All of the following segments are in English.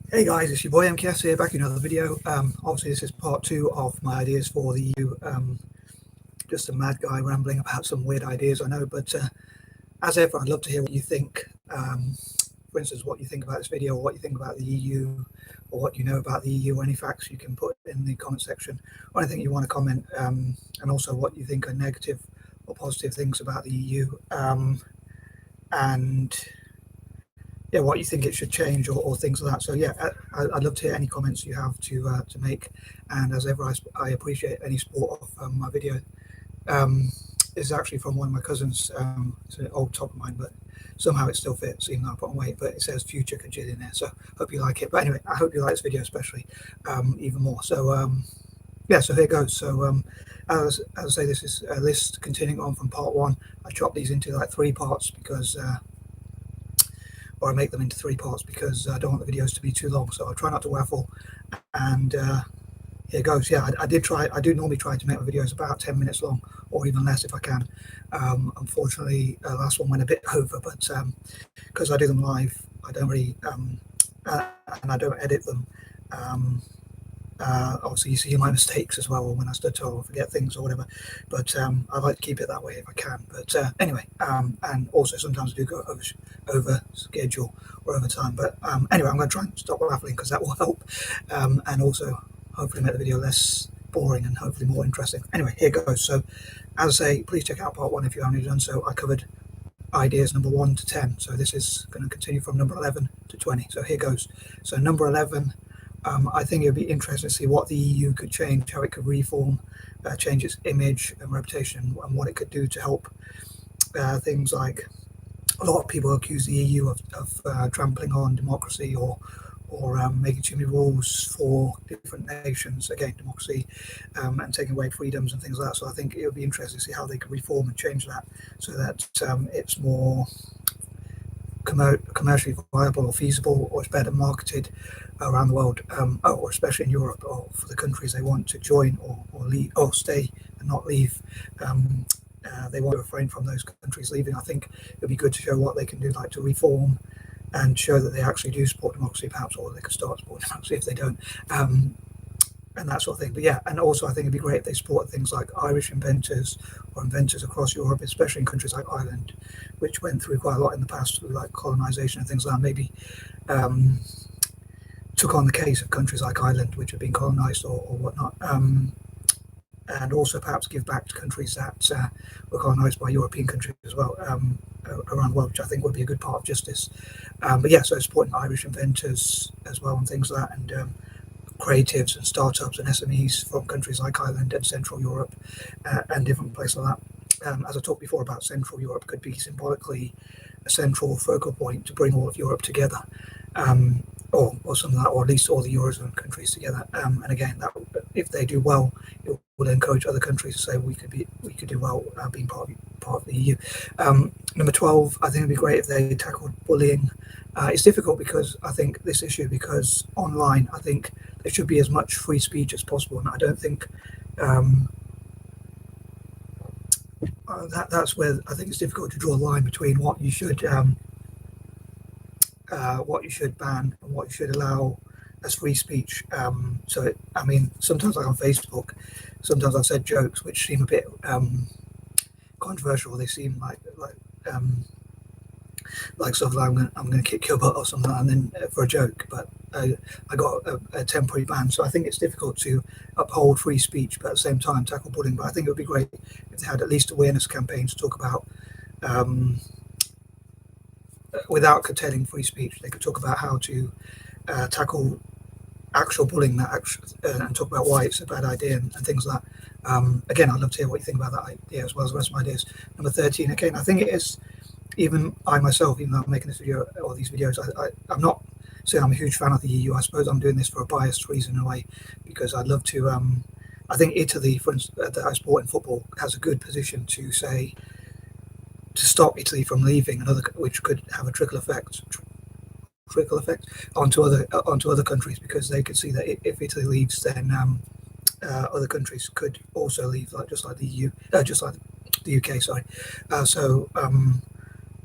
Hey guys, it's your boy M.K.S here, back in another video. Obviously this is part two of my ideas for the EU. Just a mad guy rambling about some weird ideas, I know, but as ever, I'd love to hear what you think. For instance, what you think about this video, or what you think about the EU, or what you know about the EU, or any facts you can put in the comment section, or anything you want to comment, and also what you think are negative or positive things about the EU, and yeah, what you think it should change, or things like that. So yeah, I'd love to hear any comments you have to make. And as ever, I appreciate any support of my video. It's actually from one of my cousins. It's an old top of mine, but somehow it still fits, even though I put on weight. But it says future Kajid in there, so hope you like it. But anyway, I hope you like this video especially, even more. So yeah, so here goes. So as I say, this is a list continuing on from part one. I chopped these into like three parts because or I make them into three parts because I don't want the videos to be too long, so I'll try not to waffle. And here goes. Yeah, I do normally try to make my videos about 10 minutes long, or even less if I can. Unfortunately, last one went a bit over, but because I do them live, I don't really and I don't edit them. Obviously you see my mistakes as well when I stutter or forget things or whatever, but I like to keep it that way if I can. But anyway, and also sometimes I do go over schedule or over time, but anyway, I'm going to try and stop waffling because that will help, and also hopefully make the video less boring and hopefully more interesting. Anyway, here goes. So as I say, please check out part one if you haven't done so. I covered ideas number 1 to 10, so this is going to continue from number 11 to 20. So here goes. So number 11, I think it would be interesting to see what the EU could change, how it could reform, change its image and reputation, and what it could do to help things like, a lot of people accuse the EU of trampling on democracy, or making too many rules for different nations, again, democracy, and taking away freedoms and things like that. So I think it would be interesting to see how they could reform and change that so that it's more commercially viable or feasible, or it's better marketed around the world, or especially in Europe, or for the countries they want to join or leave or stay and not leave. They want to refrain from those countries leaving. I think it would be good to show what they can do, like to reform and show that they actually do support democracy, perhaps, or they could start supporting democracy if they don't, and that sort of thing. But yeah, and also I think it'd be great if they support things like Irish inventors or inventors across Europe, especially in countries like Ireland, which went through quite a lot in the past through like colonization and things like that. Maybe took on the case of countries like Ireland, which have been colonized or whatnot. And also perhaps give back to countries that were colonized by European countries as well, around the world, which I think would be a good part of justice. But yeah, so supporting Irish inventors as well and things like that, and creatives and startups and SMEs from countries like Ireland and Central Europe, and different places like that. As I talked before about Central Europe, could be symbolically a central focal point to bring all of Europe together, or something like that, or at least all the Eurozone countries together. And again, that if they do well, it will encourage other countries to say we could do well being part of the EU. Number 12, I think it'd be great if they tackled bullying. It's difficult because I think this issue, because online, I think there should be as much free speech as possible, and I don't think that's where I think it's difficult to draw a line between what you should ban and what you should allow as free speech. I mean, sometimes like on Facebook, sometimes I've said jokes which seem a bit controversial. They seem like sort of like I'm going to kick your butt or something, and then for a joke. But I got a temporary ban, so I think it's difficult to uphold free speech, but at the same time tackle bullying. But I think it would be great if they had at least awareness campaigns to talk about. Without curtailing free speech, they could talk about how to tackle actual bullying, and talk about why it's a bad idea and things like that. Again, I'd love to hear what you think about that idea as well as the rest of my ideas. Number 13, again, I think it is, even I myself, even though I'm making this video or these videos, I'm not saying I'm a huge fan of the EU. I suppose I'm doing this for a biased reason in a way, because I'd love to. I think Italy, for instance, that I support in football, has a good position to say, to stop Italy from leaving, which could have a trickle effect onto other countries, because they could see that if Italy leaves, then other countries could also leave, just like the EU, just like the UK. Sorry.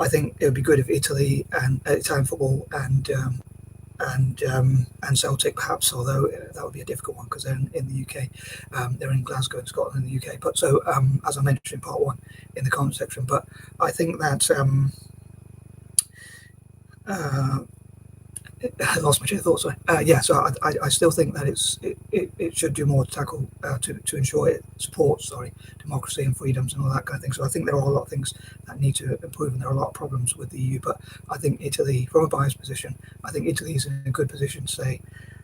I think it would be good if Italy and Italian football and and Celtic perhaps, although that would be a difficult one because they're in the UK. They're in Glasgow, in Scotland, in the UK. But so, as I mentioned in part one in the comment section, but I think that I lost my train of thought. Sorry. Yeah, so I still think that it should do more to tackle to ensure it supports democracy and freedoms and all that kind of thing. So I think there are a lot of things that need to improve, and there are a lot of problems with the EU. But I think Italy, from a biased position, I think Italy is in a good position to say,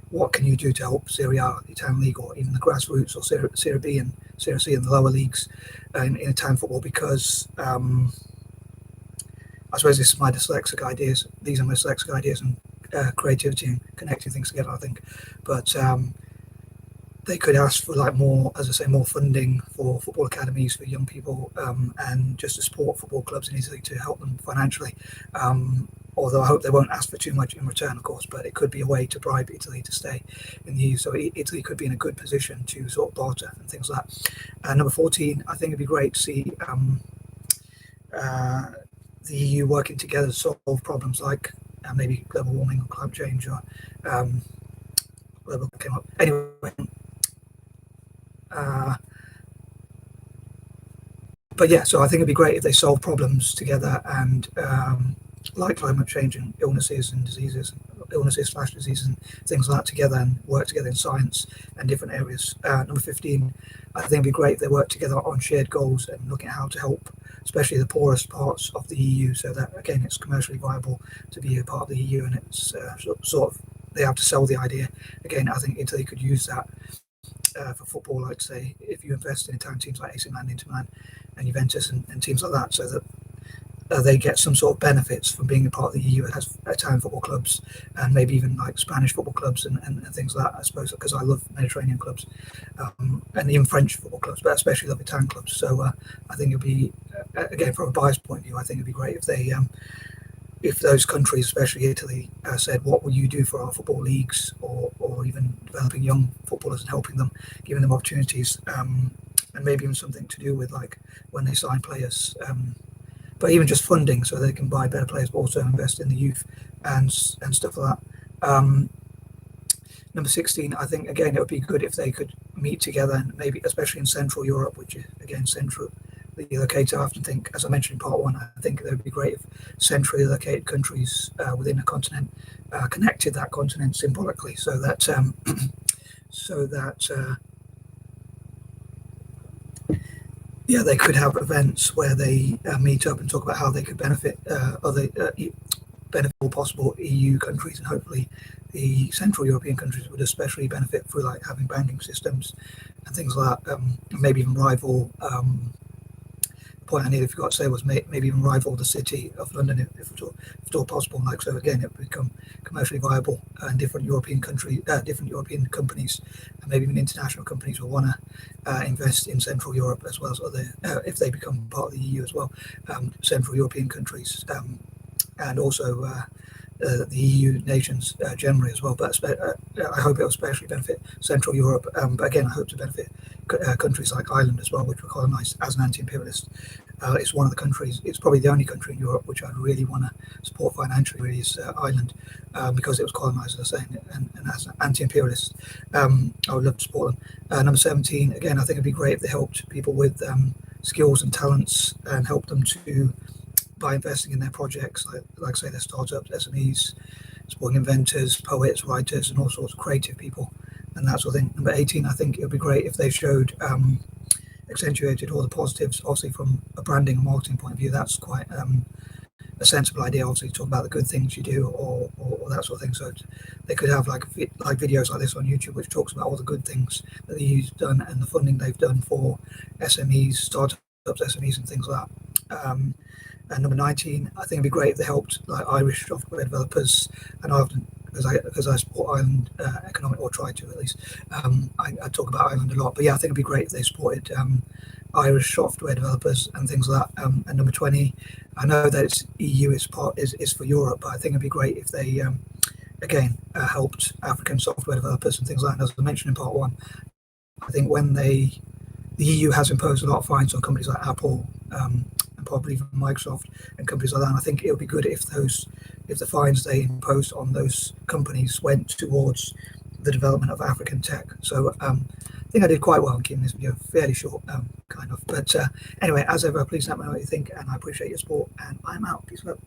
what can you do to help Serie A, the Italian league, or even the grassroots, or Serie B and Serie C and the lower leagues in Italian football? Because I suppose this is my dyslexic ideas. These are my dyslexic ideas and creativity and connecting things together, I think. But they could ask for like more, as I say, more funding for football academies for young people, and just to support football clubs in Italy to help them financially. Although I hope they won't ask for too much in return, of course, but it could be a way to bribe Italy to stay in the EU. So Italy could be in a good position to sort of barter and things like that. Number 14, I think it'd be great to see the EU working together to solve problems like maybe global warming or climate change or whatever came up. Anyway, but yeah, so I think it'd be great if they solve problems together and like climate change and illnesses and diseases, illnesses/diseases and things like that together, and work together in science and different areas. Number 15, I think it'd be great if they work together on shared goals and looking at how to help especially the poorest parts of the EU, so that again it's commercially viable to be a part of the EU, and it's sort of they have to sell the idea. Again, I think Italy could use that for football, like say if you invest in Italian teams like AC Milan, Inter Milan, and Juventus and teams like that, so that they get some sort of benefits from being a part of the EU. It has Italian football clubs and maybe even like Spanish football clubs and things like that, I suppose, because I love Mediterranean clubs and even French football clubs, but especially love Italian clubs. So I think it'd be, again, from a biased point of view, I think it'd be great if they, if those countries, especially Italy, said, what will you do for our football leagues, or even developing young footballers and helping them, giving them opportunities, and maybe even something to do with like when they sign players. But even just funding so they can buy better players, but also invest in the youth and stuff like that. Number 16, I think again it would be good if they could meet together, and maybe especially in Central Europe, which is again centrally located. I often think, as I mentioned in part one, I think it would be great if centrally located countries within a continent connected that continent symbolically, so that yeah, they could have events where they meet up and talk about how they could benefit benefit all possible EU countries, and hopefully the Central European countries would especially benefit through like having banking systems and things like that. Maybe even rival. The point I nearly forgot to say was maybe even rival the city of London if at all possible. Like so, again, it would become commercially viable, and different European companies, and maybe even international companies will want to invest in Central Europe as well as other if they become part of the EU as well. Central European countries and also the EU nations generally as well. But I hope it will especially benefit Central Europe. But again, I hope to benefit countries like Ireland as well, which were colonised as an anti-imperialist. It's one of the countries, it's probably the only country in Europe which I'd really want to support financially, really, is Ireland, because it was colonised, as I say, and as an anti-imperialist. I would love to support them. Number 17, again, I think it'd be great if they helped people with skills and talents and help them to, by investing in their projects, like say their startups, SMEs, supporting inventors, poets, writers, and all sorts of creative people, and that sort of thing. Number 18, I think it would be great if they showed, accentuated all the positives, obviously from a branding and marketing point of view. That's quite a sensible idea, obviously, to talk about the good things you do or that sort of thing. So they could have like videos like this on YouTube, which talks about all the good things that the EU's done and the funding they've done for SMEs, startups, SMEs, and things like that. And number 19, I think it'd be great if they helped like Irish software developers, and I often, because I support Ireland economic, or try to at least, I talk about Ireland a lot. But yeah, I think it'd be great if they supported Irish software developers and things like that. And number 20, I know that it's EU is for Europe, but I think it'd be great if they again helped African software developers and things like that. As I mentioned in part one, I think when the EU has imposed a lot of fines on companies like Apple and and probably even Microsoft and companies like that. And I think it would be good if the fines they imposed on those companies went towards the development of African tech. So I think I did quite well in keeping this video fairly short, kind of. But anyway, as ever, please let me know what you think, and I appreciate your support. And I'm out. Peace out.